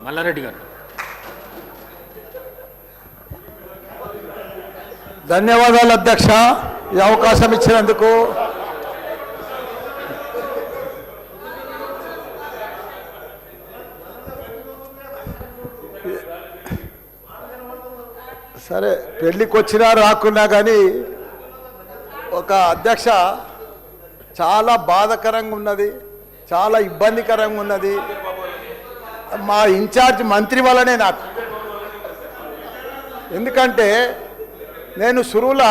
మల్లారెడ్డి గారు. ధన్యవాదాలు అధ్యక్ష, ఈ అవకాశం ఇచ్చినందుకు. సరే, పెళ్ళికి వచ్చినా రాకున్నా కానీ ఒక అధ్యక్ష చాలా బాధాకరంగా ఉన్నది, చాలా ఇబ్బందికరంగా ఉన్నది. మా ఇన్ఛార్జ్ మంత్రి వల్లనే నాకు. ఎందుకంటే నేను సురువుల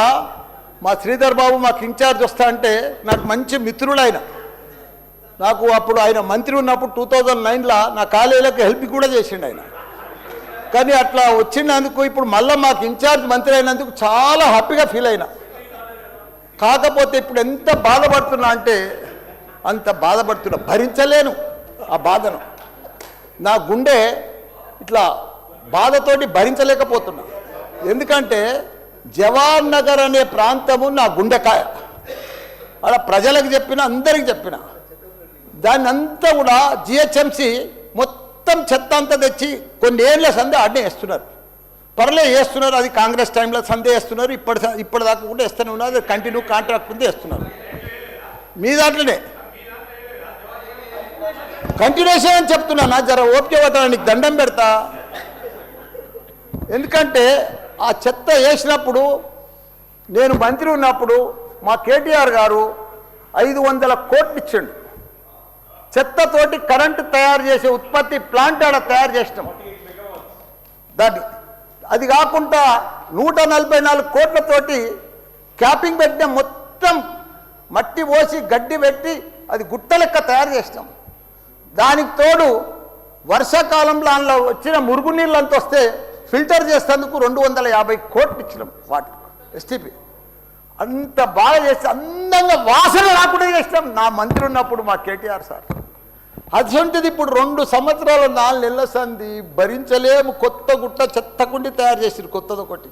మా శ్రీధర్ బాబు మాకు ఇన్ఛార్జ్ వస్తా అంటే నాకు మంచి మిత్రుడు ఆయన. నాకు అప్పుడు ఆయన మంత్రి ఉన్నప్పుడు 2009లో నా కాలేజీలకు హెల్ప్ కూడా చేసిండు ఆయన. కానీ అట్లా వచ్చినందుకు ఇప్పుడు మళ్ళీ మాకు ఇన్ఛార్జ్ మంత్రి అయినందుకు చాలా హ్యాపీగా ఫీల్ అయినా. కాకపోతే ఇప్పుడు ఎంత బాధపడుతున్నా అంటే అంత బాధపడుతున్నా, భరించలేను ఆ బాధను. నా గుండె ఇట్లా బాధతోటి భరించలేకపోతున్నా. ఎందుకంటే జవాన్ నగర్ అనే ప్రాంతము నా గుండెకాయ. అలా ప్రజలకు చెప్పిన, అందరికి చెప్పిన, దాన్ని అంతా కూడా జిహెచ్ఎంసి మొత్తం చెత్త అంతా తెచ్చి కొన్ని ఏళ్ళ సందే ఆడనే వేస్తున్నారు. వేస్తున్నారు, అది కాంగ్రెస్ టైంలో సందే వేస్తున్నారు, ఇప్పటిదాకా కూడా వేస్తూనే ఉన్నారు. అది కంటిన్యూ కాంట్రాక్ట్ ఉంది వేస్తున్నారు. మీ దాంట్లోనే కంటిన్యూషన్ అని చెప్తున్నా. జర ఓపిక పట్టడానికి దండం పెడతా. ఎందుకంటే ఆ చెత్త వేసినప్పుడు నేను మంత్రి ఉన్నప్పుడు మా కేటీఆర్ గారు 500 కోట్లు ఇచ్చిండు. చెత్తతోటి కరెంటు తయారు చేసే ఉత్పత్తి ప్లాంట్ ఆడ తయారు చేసినాం. దాన్ని అది కాకుండా 144 కోట్లతోటి క్యాపింగ్ పెట్టిన, మొత్తం మట్టి పోసి గడ్డి పెట్టి అది గుట్ట లెక్క తయారు చేసినాం. దానికి తోడు వర్షాకాలంలో అందులో వచ్చిన మురుగునీళ్ళు అంత వస్తే ఫిల్టర్ చేసేందుకు 250 కోట్లు ఇచ్చినాం వాటి ఎస్టీపీ. అంత బాగా చేస్తే అందంగా వాసన రాకుండా చేసినాం నా మంత్రి ఉన్నప్పుడు మా కేటీఆర్ సార్. అటువంటిది ఇప్పుడు 2 సంవత్సరాలు 4 నెలల సంది భరించలేము. కొత్త గుట్ట చెత్తకుండి తయారు చేసిరు, కొత్తది ఒకటి.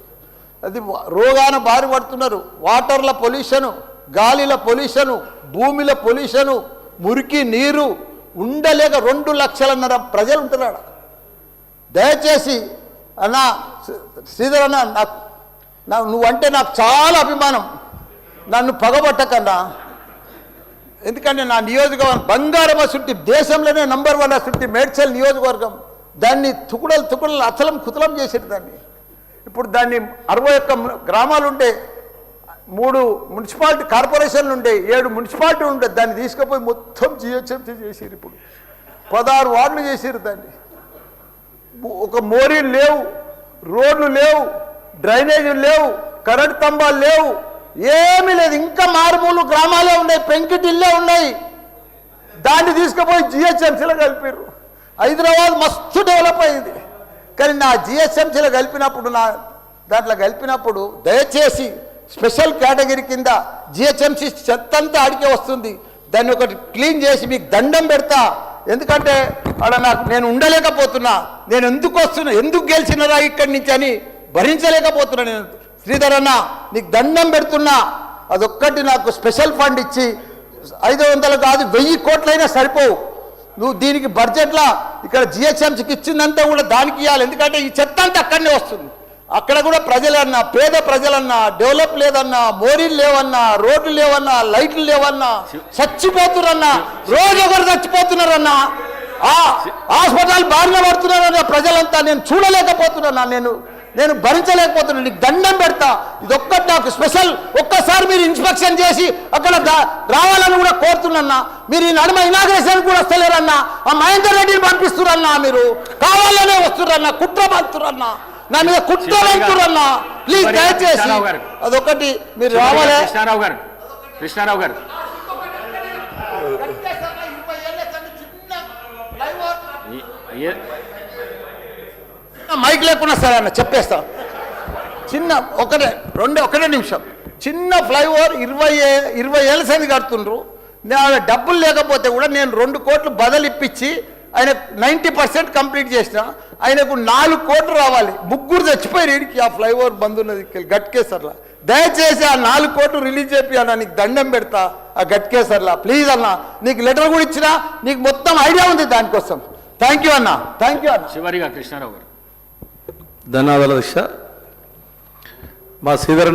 అది రోగాన బారి పడుతున్నారు. వాటర్ల పొల్యూషను, గాలిల పొల్యూషను, భూమిల పొల్యూషను, మురికి నీరు ఉండలేక 2 లక్షలన్నర ప్రజలు ఉంటున్నాడు. దయచేసి అన్నా శ్రీధర్ అన్న, నువ్వంటే నాకు చాలా అభిమానం. నన్ను పగబట్టకన్నా. ఎందుకంటే నా నియోజకవర్గం బంగారం అసుంటి, దేశంలోనే నంబర్ 1 అసుంటి మేడ్చల్ నియోజకవర్గం. దాన్ని తుకుడలు అచలం కుతలం చేసేది దాన్ని. ఇప్పుడు దాన్ని 61 గ్రామాలు ఉండే, 3 మున్సిపాలిటీ కార్పొరేషన్లు ఉండే, 7 మున్సిపాలిటీ ఉండే. దాన్ని తీసుకుపోయి మొత్తం జిహెచ్ఎంసీ చేసారు. ఇప్పుడు 16 వార్డులు చేసారు దాన్ని. ఒక మోరీలు లేవు, రోడ్లు లేవు, డ్రైనేజీలు లేవు, కరెంట్ స్తంభాలు లేవు, ఏమీ లేదు. ఇంకా మారుమూలు గ్రామాలే ఉన్నాయి, పెంకిటిల్లే ఉన్నాయి. దాన్ని తీసుకుపోయి జిహెచ్ఎంసీలో కలిపారు. హైదరాబాద్ మస్తు డెవలప్ అయింది. కానీ నా జిహెచ్ఎంసీలో కలిపినప్పుడు, నా దాంట్లో కలిపినప్పుడు దయచేసి స్పెషల్ కేటగిరీ కింద జిహెచ్ఎంసీ చెత్తంతా ఆడికే వస్తుంది. దాన్ని ఒకటి క్లీన్ చేసి మీకు దండం పెడతా. ఎందుకంటే అక్కడ నేను ఉండలేకపోతున్నా. నేను ఎందుకు వస్తున్నా, ఎందుకు గెలిచినరా ఇక్కడి నుంచి అని భరించలేకపోతున్నా. నేను శ్రీధర్ అన్న నీకు దండం పెడుతున్నా. అదొక్కటి నాకు స్పెషల్ ఫండ్ ఇచ్చి 500 కాదు 1000 కోట్లైనా సరిపోవు. నువ్వు దీనికి బడ్జెట్లో ఇక్కడ జిహెచ్ఎంసీకి ఇచ్చిందంతా కూడా దానికి ఇవ్వాలి. ఎందుకంటే ఈ చెత్త అంతా అక్కడనే వస్తుంది. అక్కడ కూడా ప్రజలన్నా, పేద ప్రజలన్నా, డెవలప్ లేదన్నా, మోరీలు లేవన్నా, రోడ్లు లేవన్నా, లైట్లు లేవన్నా, చచ్చిపోతున్నారన్నా, రోజు ఒకరు చచ్చిపోతున్నారన్నా, హాస్పిటల్ బారిన పడుతున్నారన్న ప్రజలంతా. నేను చూడలేకపోతున్నా, నేను భరించలేకపోతున్నా. నీకు దండం పెడతా. ఇదొక్కటి నాకు స్పెషల్. ఒక్కసారి మీరు ఇన్స్పెక్షన్ చేసి అక్కడ రావాలని కూడా కోరుతున్నా. మీరు ఈ నడుమ ఇనాగ్రేషన్ కూడా వస్తలేరన్నా. ఆ మహేందర్ రెడ్డిని పంపిస్తురన్నా. మీరు కావాలనే వస్తురన్నా, కుట్ర పంపుతురన్నా, నా మీద కుట్ర పంపుతురన్నా. ప్లీజ్ దయచేసి అదొకటి మీరు రావాలి. కృష్ణారావు గారు మైక్ లేకుండా సరే అన్న చెప్పేస్తా. చిన్న ఒకటే నిమిషం. చిన్న ఫ్లైఓవర్ 20 ఏళ్ళ సంది కడుతుండ్రు. నేను డబ్బులు లేకపోతే కూడా నేను 2 కోట్లు బదలిప్పించి ఆయన 90% కంప్లీట్ చేసిన. ఆయనకు 4 కోట్లు రావాలి. 3 చచ్చిపోయి వీడికి ఆ ఫ్లైఓవర్ బంద్ ఉన్నది గట్కేసర్లా. దయచేసి ఆ 4 కోట్లు రిలీజ్ చేపి అన్న, నీకు దండం పెడతా. ఆ గట్కేసర్లా ప్లీజ్ అన్న, నీకు లెటర్ కూడా ఇచ్చినా, నీకు మొత్తం ఐడియా ఉంది దానికోసం. థ్యాంక్ యూ అన్న, థ్యాంక్ యూ అన్న. చివరిగా కృష్ణారావు గారు. ధన్యవాదాలు అధ్యక్ష. మా శ్రీధర్